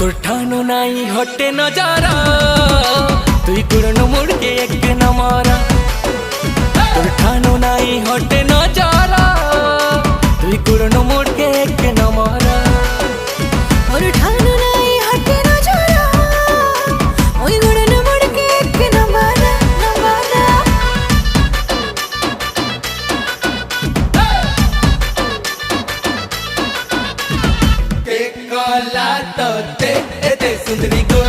তোর ঠানো নাই হটে নজারা তুই কুড়নো মুড় के एक न मारा তোর ঠানো নাই হটে নজারা তুই কুড়নো মুড় के एक न मारा और ठानो नहीं हटे न जारा ओई गुड़न मुड़ के एक न मारा ते कला तो ते सुंदरी को